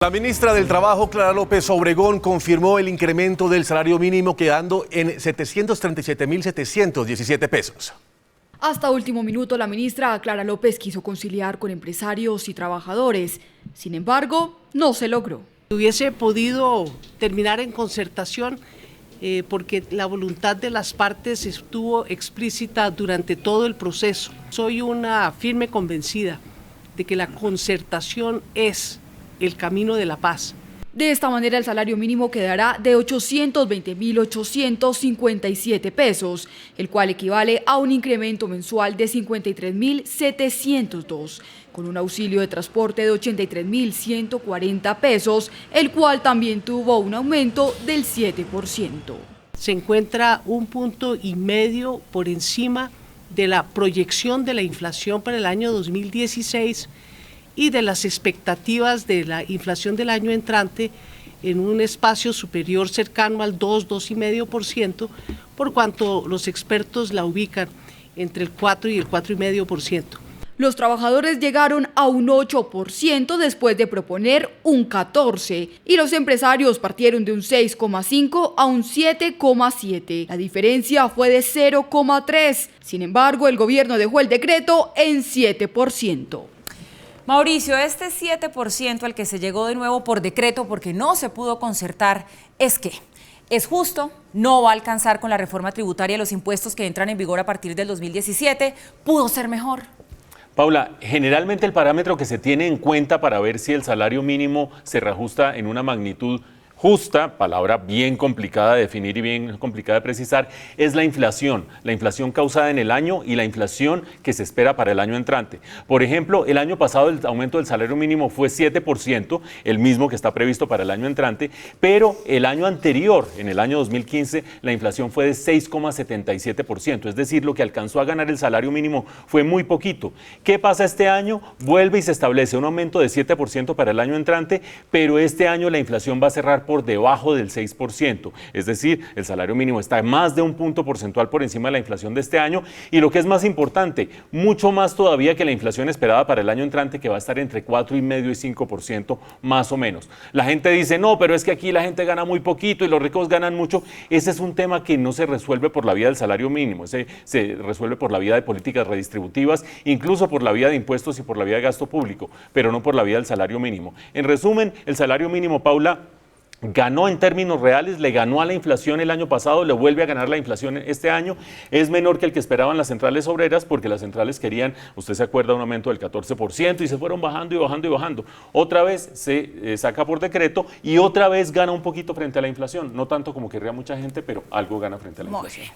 La ministra del Trabajo, Clara López Obregón, confirmó el incremento del salario mínimo quedando en 737.717 pesos. Hasta último minuto, la ministra Clara López quiso conciliar con empresarios y trabajadores. Sin embargo, no se logró. Hubiese podido terminar en concertación porque la voluntad de las partes estuvo explícita durante todo el proceso. Soy una firme convencida de que la concertación es el camino de la paz. De esta manera, el salario mínimo quedará de 820.857 pesos, el cual equivale a un incremento mensual de 53.702, con un auxilio de transporte de 83.140 pesos, el cual también tuvo un aumento del 7%. Se encuentra 1,5 puntos por encima de la proyección de la inflación para el año 2016 y de las expectativas de la inflación del año entrante en un espacio superior cercano al 2,5%, por cuanto los expertos la ubican entre el 4 y el 4,5%. Los trabajadores llegaron a un 8% después de proponer un 14% y los empresarios partieron de un 6,5 a un 7,7. La diferencia fue de 0,3. Sin embargo, el gobierno dejó el decreto en 7%. Mauricio, este 7% al que se llegó de nuevo por decreto porque no se pudo concertar, ¿es qué? ¿Es justo? ¿No va a alcanzar con la reforma tributaria los impuestos que entran en vigor a partir del 2017? ¿Pudo ser mejor? Paula, generalmente el parámetro que se tiene en cuenta para ver si el salario mínimo se reajusta en una magnitud justa, palabra bien complicada de definir y bien complicada de precisar, es la inflación causada en el año y la inflación que se espera para el año entrante. Por ejemplo, el año pasado el aumento del salario mínimo fue 7%, el mismo que está previsto para el año entrante, pero el año anterior, en el año 2015, la inflación fue de 6,77%, es decir, lo que alcanzó a ganar el salario mínimo fue muy poquito. ¿Qué pasa este año? Vuelve y se establece un aumento de 7% para el año entrante, pero este año la inflación va a cerrar por debajo del 6%, es decir, el salario mínimo está más de 1 punto porcentual por encima de la inflación de este año y lo que es más importante, mucho más todavía que la inflación esperada para el año entrante que va a estar entre 4,5% y 5% más o menos. La gente dice, no, pero es que aquí la gente gana muy poquito y los ricos ganan mucho. Ese es un tema que no se resuelve por la vía del salario mínimo, se resuelve por la vía de políticas redistributivas, incluso por la vía de impuestos y por la vía de gasto público, pero no por la vía del salario mínimo. En resumen, el salario mínimo, Paula, ganó en términos reales, le ganó a la inflación el año pasado, le vuelve a ganar la inflación este año, es menor que el que esperaban las centrales obreras porque las centrales querían, usted se acuerda, un aumento del 14% y se fueron bajando y bajando y bajando. Otra vez se saca por decreto y otra vez gana un poquito frente a la inflación, no tanto como querría mucha gente, pero algo gana frente a la inflación.